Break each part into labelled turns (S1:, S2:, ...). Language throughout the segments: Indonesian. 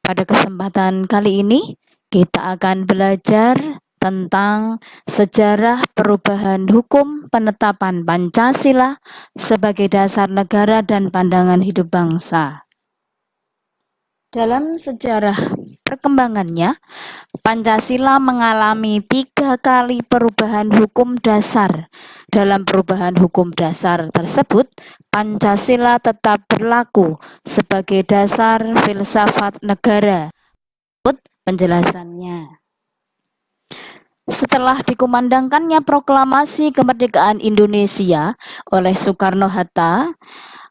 S1: Pada kesempatan kali ini kita akan belajar tentang sejarah perubahan hukum penetapan Pancasila sebagai dasar negara dan pandangan hidup bangsa. Dalam sejarah perkembangannya, Pancasila mengalami 3 kali perubahan hukum dasar. Dalam perubahan hukum dasar tersebut, Pancasila tetap berlaku sebagai dasar filsafat negara. Penjelasannya. Setelah dikumandangkannya proklamasi kemerdekaan Indonesia oleh Soekarno-Hatta,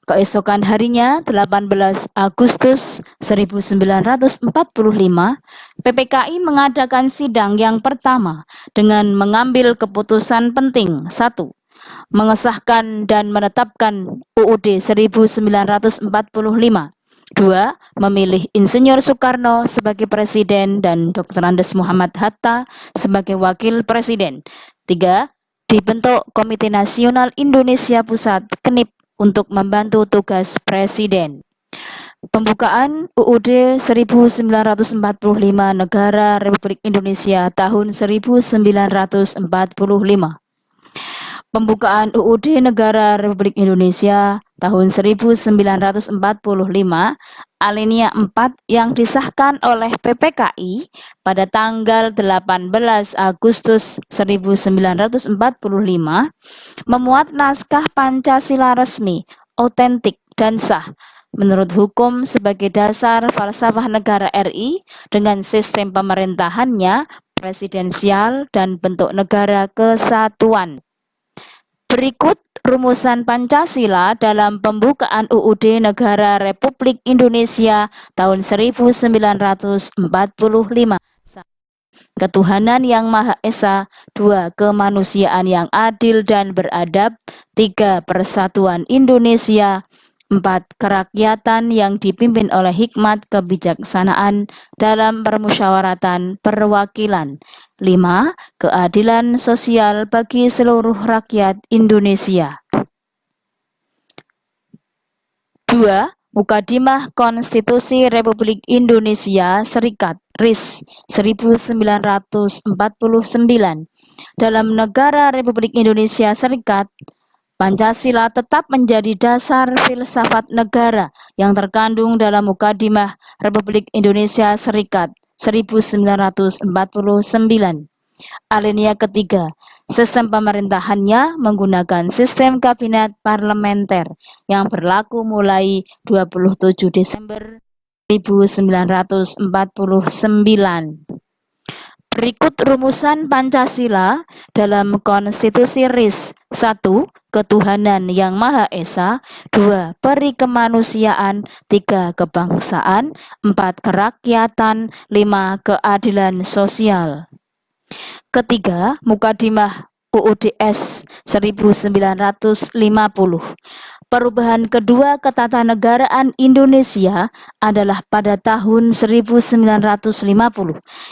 S1: keesokan harinya 18 Agustus 1945, PPKI mengadakan sidang yang pertama dengan mengambil keputusan penting. 1. Mengesahkan dan menetapkan UUD 1945. 2. Memilih Insinyur Soekarno sebagai Presiden dan Dr. Andes Muhammad Hatta sebagai Wakil Presiden. 3. Dibentuk Komite Nasional Indonesia Pusat (KNIP) untuk membantu tugas Presiden. Pembukaan UUD 1945 Negara Republik Indonesia tahun 1945. Pembukaan UUD Negara Republik Indonesia tahun 1945 alinea 4 yang disahkan oleh PPKI pada tanggal 18 Agustus 1945 memuat naskah Pancasila resmi, otentik, dan sah menurut hukum sebagai dasar falsafah negara RI dengan sistem pemerintahannya presidensial dan bentuk negara kesatuan. Berikut rumusan Pancasila dalam pembukaan UUD Negara Republik Indonesia tahun 1945. Ketuhanan yang Maha Esa. 2. Kemanusiaan yang adil dan beradab. 3. Persatuan Indonesia. 4. Kerakyatan yang dipimpin oleh hikmat kebijaksanaan dalam permusyawaratan perwakilan. 5. Keadilan sosial bagi seluruh rakyat Indonesia. 2. Mukadimah Konstitusi Republik Indonesia Serikat RIS 1949. Dalam negara Republik Indonesia Serikat, Pancasila tetap menjadi dasar filsafat negara yang terkandung dalam Mukadimah Republik Indonesia Serikat 1949. Alinea ketiga, sistem pemerintahannya menggunakan sistem kabinet parlementer yang berlaku mulai 27 Desember 1949. Berikut rumusan Pancasila dalam Konstitusi RIS. 1. Ketuhanan yang Maha Esa. 2. Peri kemanusiaan. 3. Kebangsaan. 4. Kerakyatan. 5. Keadilan sosial. Ketiga, Mukadimah UUDS 1950. Perubahan kedua ketatanegaraan Indonesia adalah pada tahun 1950,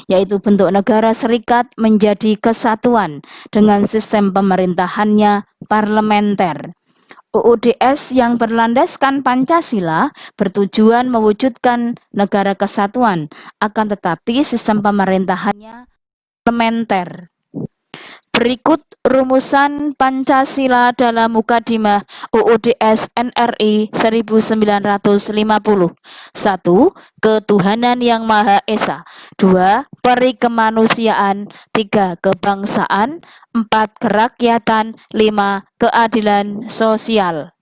S1: yaitu bentuk negara serikat menjadi kesatuan dengan sistem pemerintahannya parlementer. UUDS yang berlandaskan Pancasila bertujuan mewujudkan negara kesatuan, akan tetapi sistem pemerintahannya parlementer. Berikut rumusan Pancasila dalam Mukadimah UUDS NRI 1950. 1. Ketuhanan yang Maha Esa. 2. Peri kemanusiaan. 3. Kebangsaan. 4. Kerakyatan. 5. Keadilan sosial.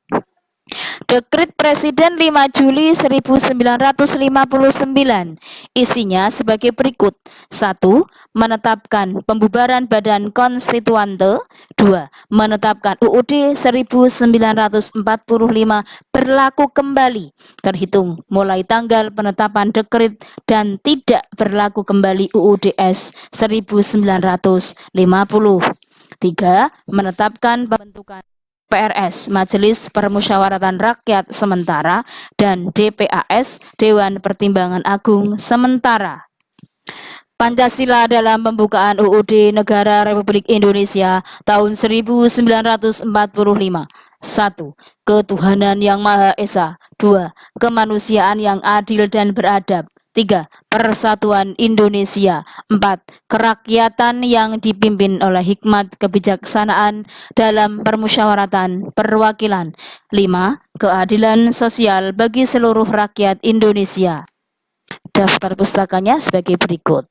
S1: Dekret Presiden 5 Juli 1959. Isinya sebagai berikut. 1. Menetapkan pembubaran Badan Konstituante. 2. Menetapkan UUD 1945 berlaku kembali terhitung mulai tanggal penetapan dekret dan tidak berlaku kembali UUDS 1950. 3. Menetapkan pembentukan PRS, Majelis Permusyawaratan Rakyat Sementara, dan DPAS, Dewan Pertimbangan Agung Sementara. Pancasila dalam pembukaan UUD Negara Republik Indonesia tahun 1945. 1. Ketuhanan yang Maha Esa. 2. Kemanusiaan yang adil dan beradab. 3. Persatuan Indonesia. 4. Kerakyatan yang dipimpin oleh hikmat kebijaksanaan dalam permusyawaratan perwakilan. 5. Keadilan sosial bagi seluruh rakyat Indonesia. Daftar pustakanya sebagai berikut.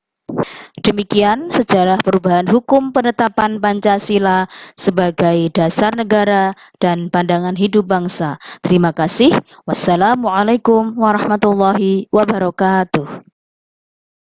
S1: Demikian sejarah perubahan hukum penetapan Pancasila sebagai dasar negara dan pandangan hidup bangsa. Terima kasih. Wassalamualaikum warahmatullahi wabarakatuh.